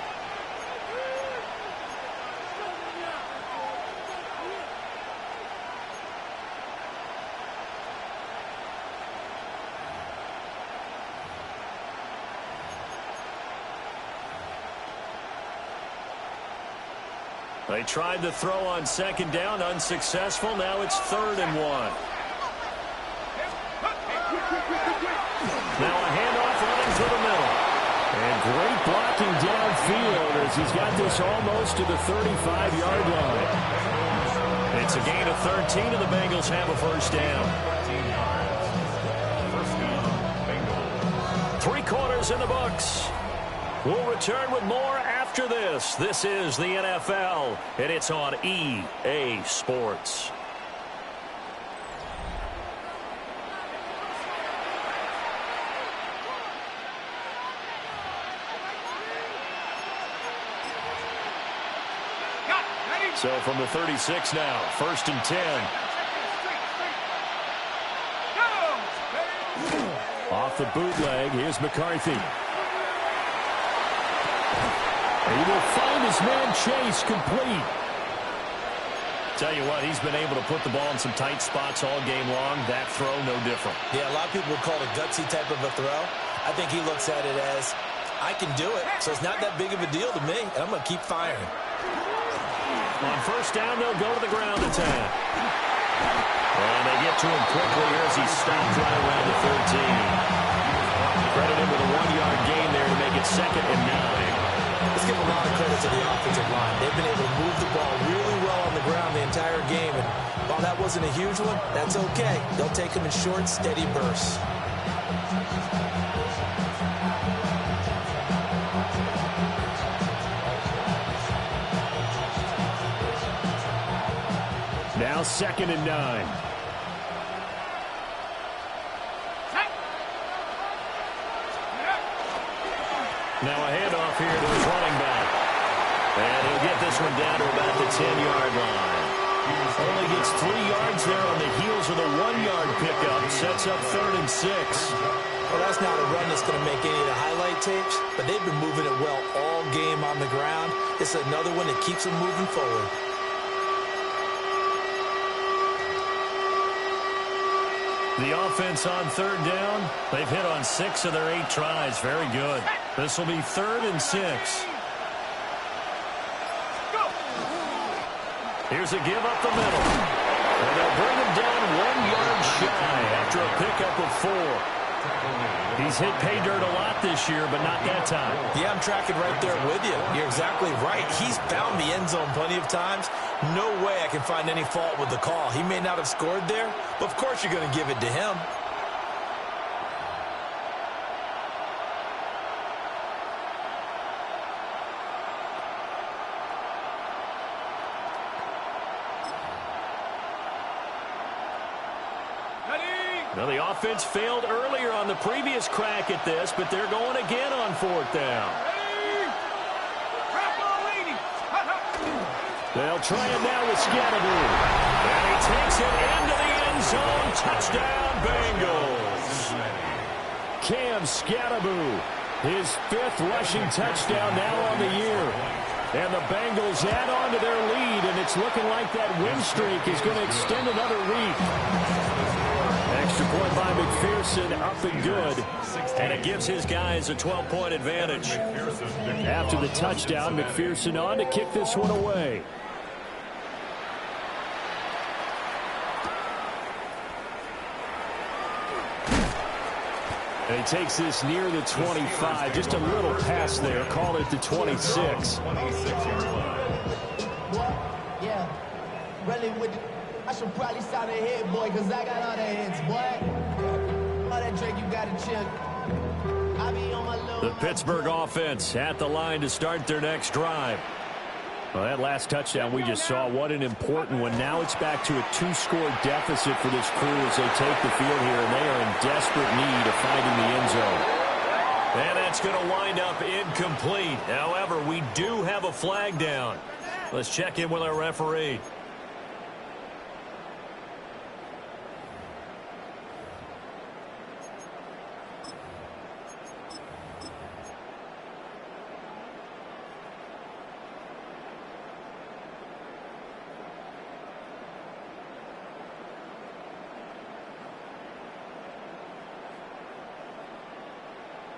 They tried to throw on 2nd down, unsuccessful. Now it's 3rd and 1. Now a handoff running through the middle. And great blocking downfield as he's got this almost to the 35-yard line. It's a gain of 13, and the Bengals have a 1st down. 13 yards. 1st down, Bengals. 3 quarters in the books. We'll return with more after this. This is the NFL, and it's on EA Sports. So from the 36 now, 1st and 10. Off the bootleg, here's McCarthy. He will find his man Chase complete. Tell you what, he's been able to put the ball in some tight spots all game long. That throw, no different. Yeah, a lot of people would call it a gutsy type of a throw. I think he looks at it as, I can do it, so it's not that big of a deal to me, and I'm going to keep firing. On 1st down, they'll go to the ground attack. And they get to him quickly here as he stopped right around the 13. Credit him with a 1-yard gain there to make it 2nd and 9. Let's give a lot of credit to the offensive line. They've been able to move the ball really well on the ground the entire game. And while that wasn't a huge one, that's okay. They'll take them in short, steady bursts. Now 2nd and 9. Now a handoff here to his running back. And he'll get this one down to about the 10-yard line. Only gets 3 yards there on the heels of the 1-yard pickup. Sets up 3rd and 6. Well, that's not a run that's going to make any of the highlight tapes, but they've been moving it well all game on the ground. It's another one that keeps them moving forward. The offense on 3rd down. They've hit on 6 of their 8 tries. Very good. This will be 3rd and 6. Here's a give up the middle. And they'll bring him down 1 yard shy after a pickup of 4. He's hit pay dirt a lot this year, but not that time. Yeah, I'm tracking right there with you. You're exactly right. He's found the end zone plenty of times. No way I can find any fault with the call. He may not have scored there, but of course you're going to give it to him. Now, the offense failed earlier on the previous crack at this, but they're going again on 4th down. They'll try it now with Scatterby. And he takes it into the end zone. Touchdown, Bengals. Cam Scatterby, his 5th rushing touchdown now on the year. And the Bengals add on to their lead, and it's looking like that win streak is going to extend another week. Extra point by McPherson, up and good. And it gives his guys a 12-point advantage. After the touchdown, McPherson on to kick this one away. And he takes this near the 25. Just a little pass there. Call it the 26. Yeah, really with the, I should probably sound a hit, boy, because I got all the hits, boy. All that Drake, you got to chill. I be on my little... The Pittsburgh offense at the line to start their next drive. Well, that last touchdown we just saw, what an important one. Now it's back to a 2-score deficit for this crew as they take the field here, and they are in desperate need of finding the end zone. And that's going to wind up incomplete. However, we do have a flag down. Let's check in with our referee.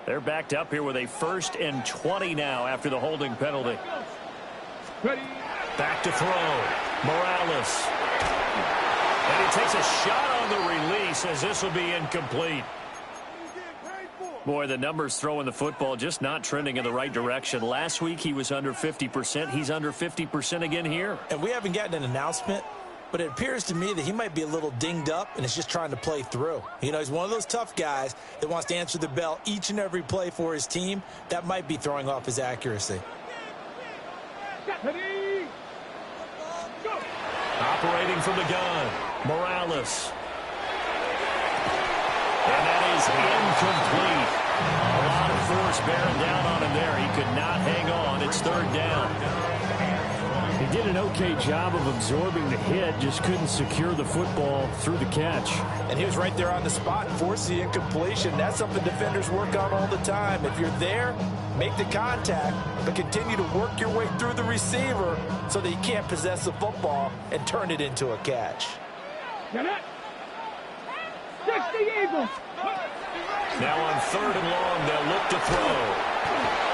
They're backed up here with a 1st and 20 now after the holding penalty. Back to throw. Morales. And he takes a shot on the release as this will be incomplete. Boy, the numbers throwing the football just not trending in the right direction. Last week he was under 50%. He's under 50% again here. And we haven't gotten an announcement, but it appears to me that he might be a little dinged up and is just trying to play through. You know, he's one of those tough guys that wants to answer the bell each and every play for his team. That might be throwing off his accuracy. Operating from the gun, Morales. And that is incomplete. A lot of force bearing down on him there. He could not hang on. It's 3rd down. He did an okay job of absorbing the hit, just couldn't secure the football through the catch. And he was right there on the spot and forced the incompletion. That's something defenders work on all the time. If you're there, make the contact, but continue to work your way through the receiver so that you can't possess the football and turn it into a catch. That's the Eagles. Now on 3rd and long, they'll look to throw.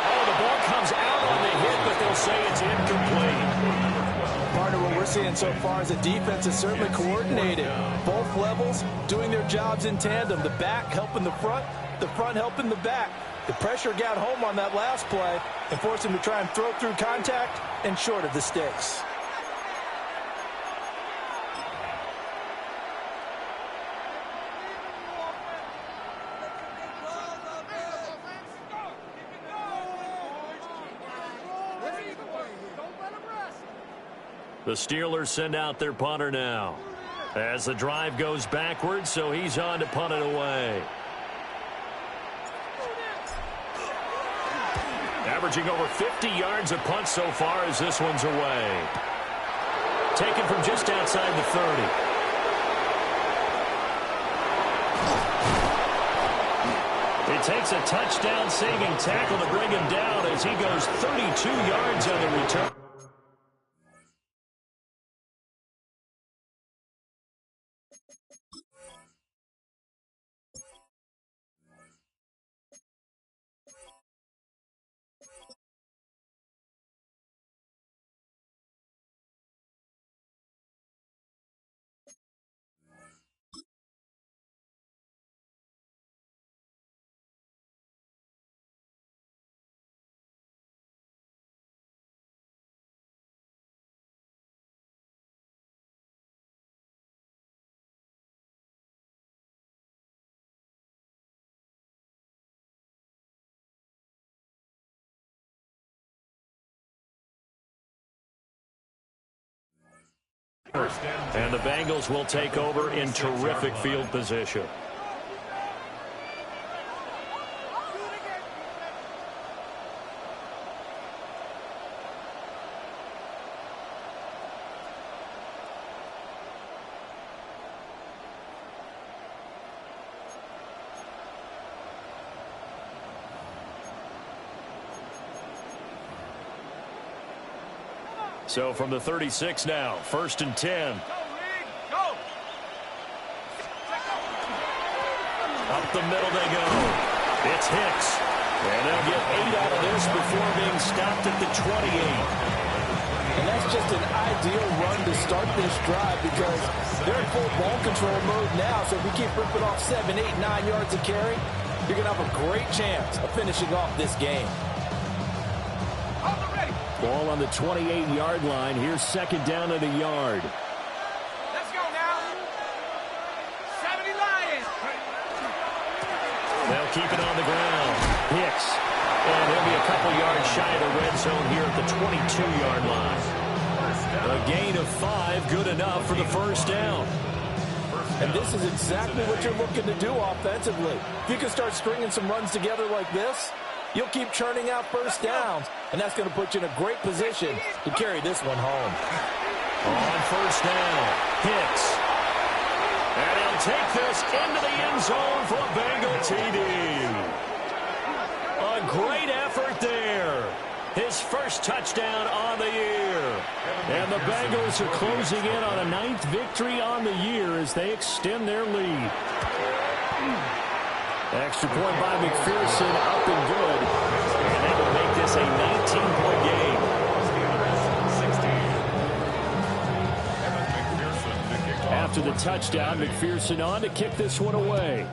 Oh, the ball comes out on the hit, but they'll say it's incomplete. Partner, what we're seeing so far is the defense is certainly coordinated. Both levels doing their jobs in tandem. The back helping the front helping the back. The pressure got home on that last play and forced him to try and throw through contact and short of the sticks. The Steelers send out their punter now as the drive goes backwards, so he's on to punt it away. Averaging over 50 yards a punt so far as this one's away. Taken from just outside the 30. It takes a touchdown-saving tackle to bring him down as he goes 32 yards on the return. And the Bengals will take over in terrific field position. So from the 36 now, 1st and 10. Up the middle they go. It's Hicks. And they'll get 8 out of this before being stopped at the 28. And that's just an ideal run to start this drive because they're in full ball control mode now. So if we keep ripping off 7, 8, 9 yards of carry, you're going to have a great chance of finishing off this game. Ball on the 28-yard line. Here's 2nd down at a yard. Let's go now. 70 Lions. They'll keep it on the ground. Hicks. And he'll be a couple yards shy of the red zone here at the 22-yard line. A gain of 5, good enough for the 1st down. And this is exactly what you're looking to do offensively. If you can start stringing some runs together like this, you'll keep churning out 1st downs, and that's going to put you in a great position to carry this one home. On 1st down, Hicks. And he'll take this into the end zone for a Bengal TD. A great effort there. His first touchdown on the year. And the Bengals are closing in on a 9th victory on the year as they extend their lead. Extra point by McPherson, up and good. And they will make this a 19-point game. After the touchdown, McPherson on to kick this one away.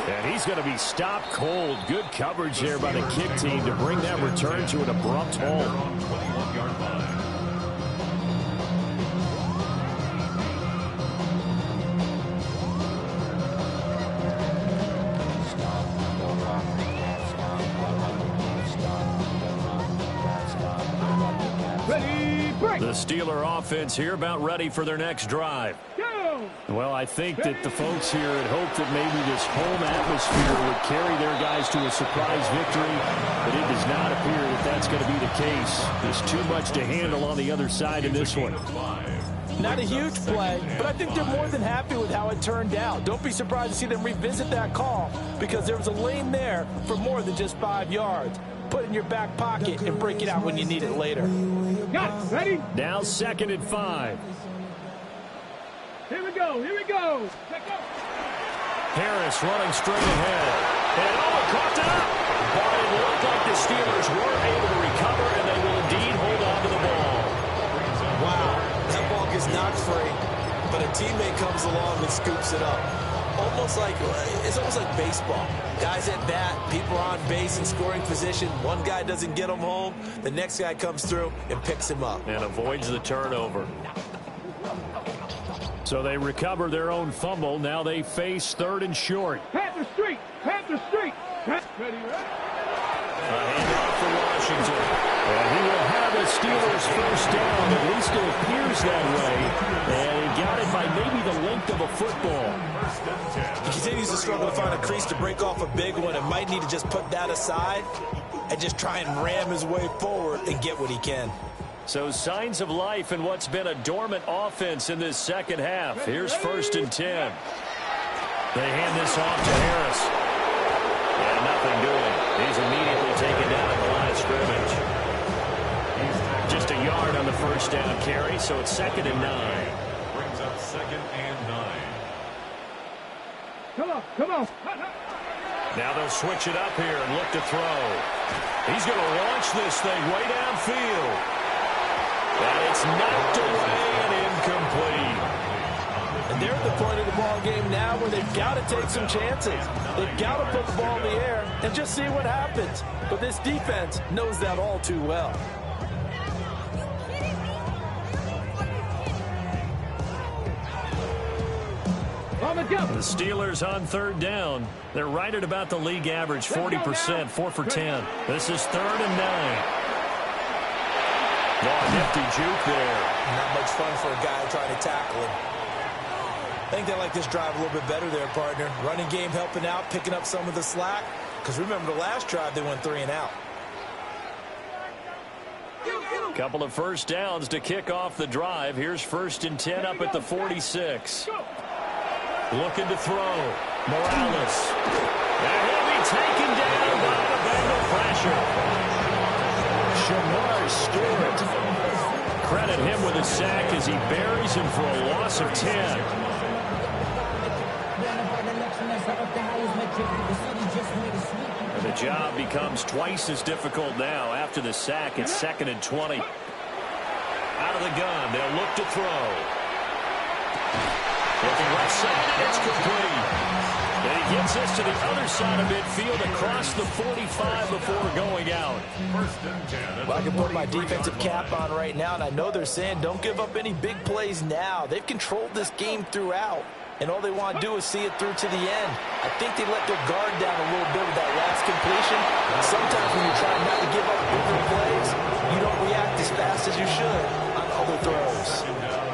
And he's going to be stopped cold. Good coverage there by the kick team to bring that return to an abrupt halt. The Steeler offense here about ready for their next drive. Well, I think that the folks here had hoped that maybe this home atmosphere would carry their guys to a surprise victory, but it does not appear that that's going to be the case. There's too much to handle on the other side in this one. Not a huge play, but I think they're more than happy with how it turned out. Don't be surprised to see them revisit that call because there was a lane there for more than just 5 yards. Put it in your back pocket and break it out when you need it later. Got it. Ready? Now 2nd and 5. Here we go. Here we go. Check out. Harris running straight ahead. And caught it up. But it looked like the Steelers were able to recover, and they will indeed hold on to the ball. Wow, that ball gets knocked free, but a teammate comes along and scoops it up. It's almost like baseball. Guys at bat, people are on base in scoring position. One guy doesn't get him home. The next guy comes through and picks him up. And avoids the turnover. So they recover their own fumble. Now they face 3rd and short. Panther Street. Panther Street. Ready, ready. A handoff for Washington. And he will have a Steelers 1st down. At least it appears that way. And he got it by maybe the length of a football. He continues to struggle to find a crease to break off a big one and might need to just put that aside and just try and ram his way forward and get what he can. So signs of life in what's been a dormant offense in this second half. Here's 1st and 10. They hand this off to Harris. And nothing doing. He's immediately taken down at the line of scrimmage. Just a yard on the 1st down carry, so it's 2nd and 9. Brings up 2nd and 9. Come on. Come on. Now they'll switch it up here and look to throw. He's going to launch this thing way downfield. And it's knocked away and incomplete. And they're at the point of the ball game now where they've got to take some chances. They've got to put the ball in the air and just see what happens. But this defense knows that all too well. The Steelers on 3rd down. They're right at about the league average, 40%, 4 for 10. This is 3rd and 9. Oh, nifty juke there. Not much fun for a guy trying to tackle him. I think they like this drive a little bit better there, partner. Running game helping out, picking up some of the slack. Because remember the last drive, they went 3 and out. Couple of 1st downs to kick off the drive. Here's 1st and 10 up at the 46. Looking to throw. Morales. And he'll be taken down by the Bengal pressure. Shamar Stewart. Credit him with a sack as he buries him for a loss of 10. And the job becomes twice as difficult now. After the sack, it's 2nd and 20. Out of the gun, they'll look to throw. Looking left side, and it's complete. And he gets this to the other side of midfield across the 45 before going out. Well, I can put my defensive cap on right now, and I know they're saying don't give up any big plays now. They've controlled this game throughout, and all they want to do is see it through to the end. I think they let their guard down a little bit with that last completion. Sometimes when you're trying not to give up bigger plays, you don't react as fast as you should on other throws.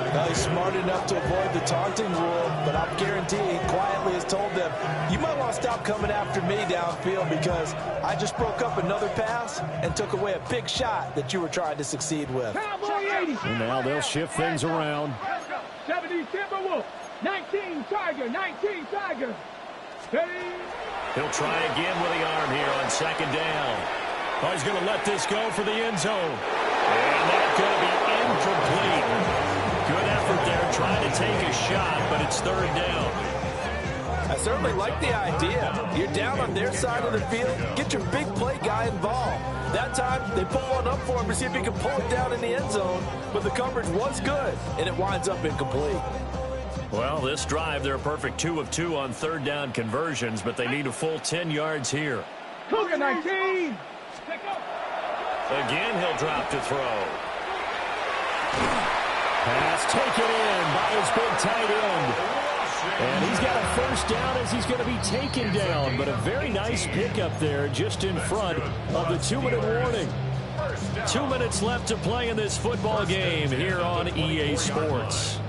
Now, he's smart enough to avoid the taunting rule, but I'm guaranteeing he quietly has told them, you might want to stop coming after me downfield because I just broke up another pass and took away a big shot that you were trying to succeed with. And now they'll shift things around. 70 Timberwolf, 19 Tiger, 19 Tiger. He'll try again with the arm here on 2nd down. Oh, he's going to let this go for the end zone. And that's going to be incomplete. Good effort there, trying to take a shot, but it's 3rd down. I certainly like the idea. You're down on their side of the field. Get your big play guy involved. That time, they pull one up for him to see if he can pull it down in the end zone, but the coverage was good, and it winds up incomplete. Well, this drive, they're a perfect 2 of 2 on 3rd down conversions, but they need a full 10 yards here. Cougar 19. Again, he'll drop to throw. Pass taken in by his big tight end. And he's got a 1st down as he's going to be taken down. But a very nice pickup there just in front of the 2-minute warning. 2 minutes left to play in this football game here on EA Sports.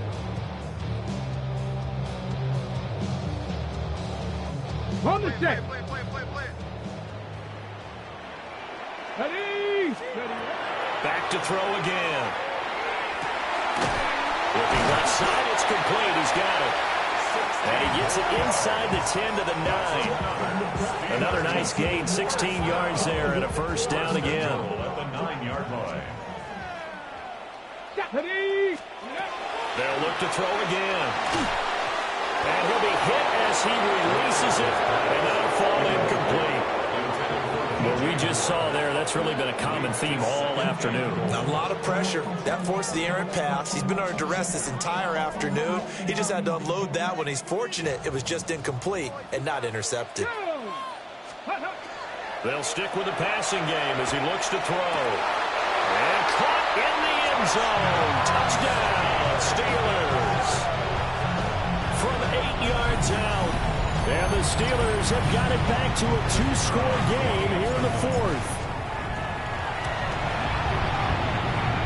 On the set. Ready. Back to throw again. Looking left side, it's complete. He's got it. And he gets it inside the 10 to the 9. Another nice gain, 16 yards there, and a 1st down again. At the 9-yard line. They'll look to throw again. And he'll be hit as he releases it, and that'll fall incomplete. What we just saw there, that's really been a common theme all afternoon. A lot of pressure. That forced the errant pass. He's been under duress this entire afternoon. He just had to unload that one. He's fortunate it was just incomplete and not intercepted. They'll stick with the passing game as he looks to throw. And caught in the end zone. Touchdown, Steelers. From 8 yards out. And the Steelers have got it back to a 2-score game here in the 4th.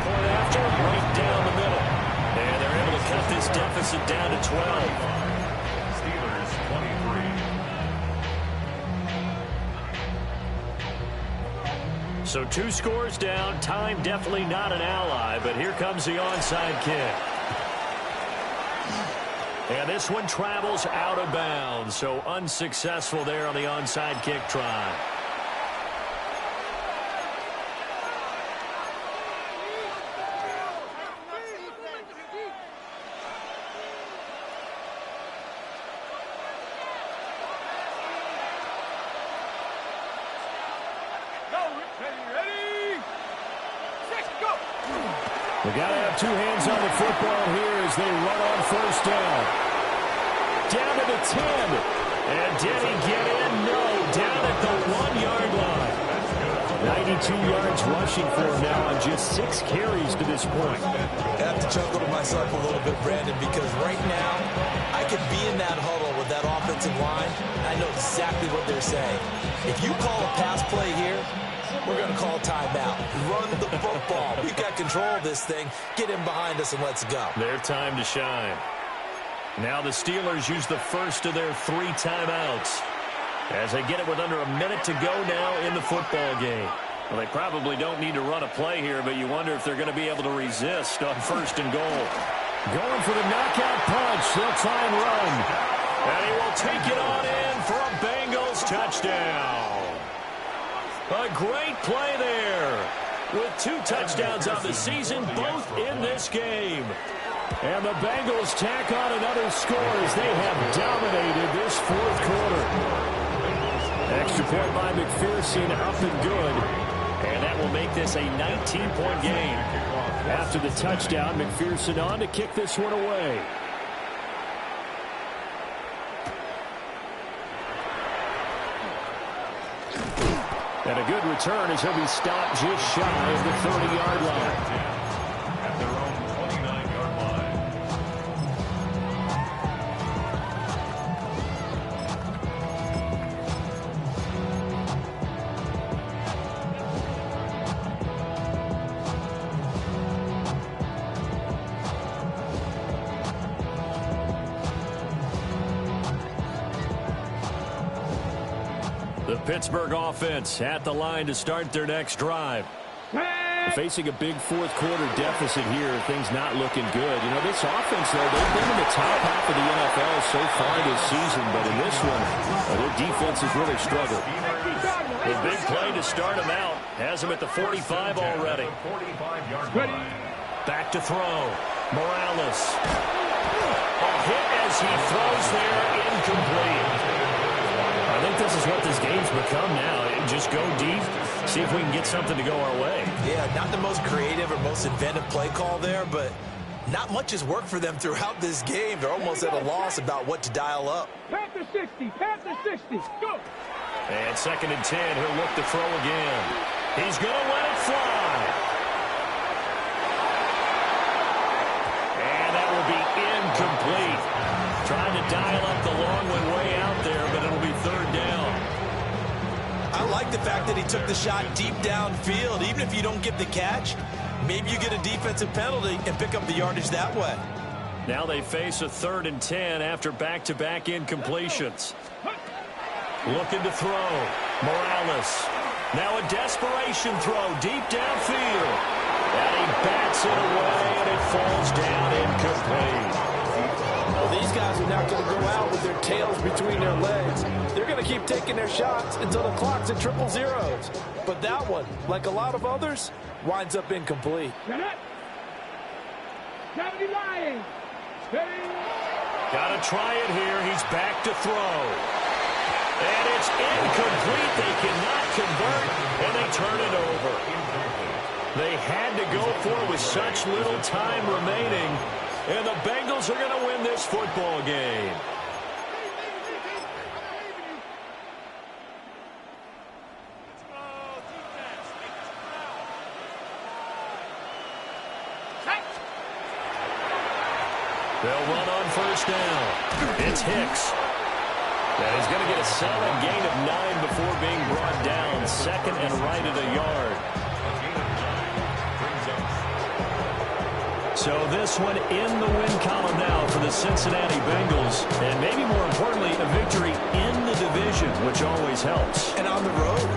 Point after, right down the middle. And they're able to cut this deficit down to 12. Steelers 23. So 2 scores down. Time definitely not an ally, but here comes the onside kick. And this one travels out of bounds, so unsuccessful there on the onside kick try. They got to have 2 hands on the football here as they run on 1st down. Down to the 10. And did he get in? No. Down at the 1-yard line. 92 yards rushing for him now on just 6 carries to this point. I have to chuckle to myself a little bit, Brandon, because right now I could be in that huddle with that offensive line. I know exactly what they're saying. If you call a pass play here, we're going to call timeout. Run the football. We've got control of this thing. Get in behind us and let's go. Their time to shine. Now the Steelers use the first of their 3 timeouts as they get it with under a minute to go now in the football game. Well, they probably don't need to run a play here, but you wonder if they're going to be able to resist on 1st and goal. Going for the knockout punch. They'll try and run. And he will take it on in for a Bengals touchdown. A great play there. With 2 touchdowns on the season, both in this game. And the Bengals tack on another score as they have dominated this fourth quarter. Extra point by McPherson, up and good. And that will make this a 19-point game. After the touchdown, McPherson on to kick this one away. And a good return as he'll be stopped just shy of the 30-yard line. At their own 29-yard line. The Pittsburgh offense at the line to start their next drive. Facing a big fourth quarter deficit here, things not looking good. You know, this offense, though, they've been in the top half of the NFL so far this season, but in this one, their defense has really struggled. A big play to start him out. Has him at the 45 already. Back to throw. Morales. A hit as he throws there, incomplete. I think this is what this game's become now. Just go deep, see if we can get something to go our way. Yeah, not the most creative or most inventive play call there, but not much has worked for them throughout this game. They're almost at a loss about what to dial up. Panther 60, Panther 60, go! And 2nd and 10, he'll look to throw again. He's going to let it fly. And that will be incomplete. Trying to dial up the long one way out there, but it'll be 3rd down. I like the fact that he took the shot deep downfield. Even if you don't get the catch, maybe you get a defensive penalty and pick up the yardage that way. Now they face a 3rd and 10 after back-to-back incompletions. Looking to throw. Morales. Now a desperation throw deep downfield. And he bats it away, and it falls down incomplete. Well, these guys are not going to go out with their tails between their legs. They're going to keep taking their shots until the clock's at 000. But that one, like a lot of others, winds up incomplete. Got to try it here. He's back to throw. And it's incomplete. They cannot convert, and they turn it over. They had to go for it with such little time remaining. And the Bengals are going to win this football game. They'll run on 1st down. It's Hicks. And he's going to get a solid gain of 9 before being brought down. 2nd and right at a yard. So this one in the win column now for the Cincinnati Bengals. And maybe more importantly, a victory in the division, which always helps. And on the road,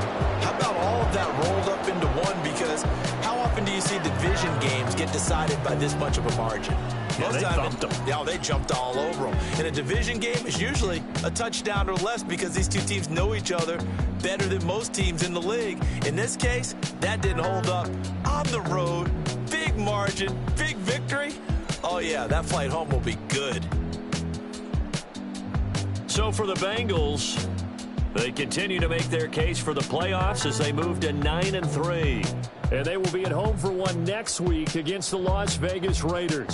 how about all of that rolled up into one? Because how often do you see division games get decided by this much of a margin? Yeah, they thumped them. Yeah, they jumped all over them. And a division game is usually a touchdown or less because these two teams know each other better than most teams in the league. In this case, that didn't hold up. On the road, big margin, big victory. Oh, yeah, that flight home will be good. So for the Bengals, they continue to make their case for the playoffs as they move to 9-3. And they will be at home for one next week against the Las Vegas Raiders.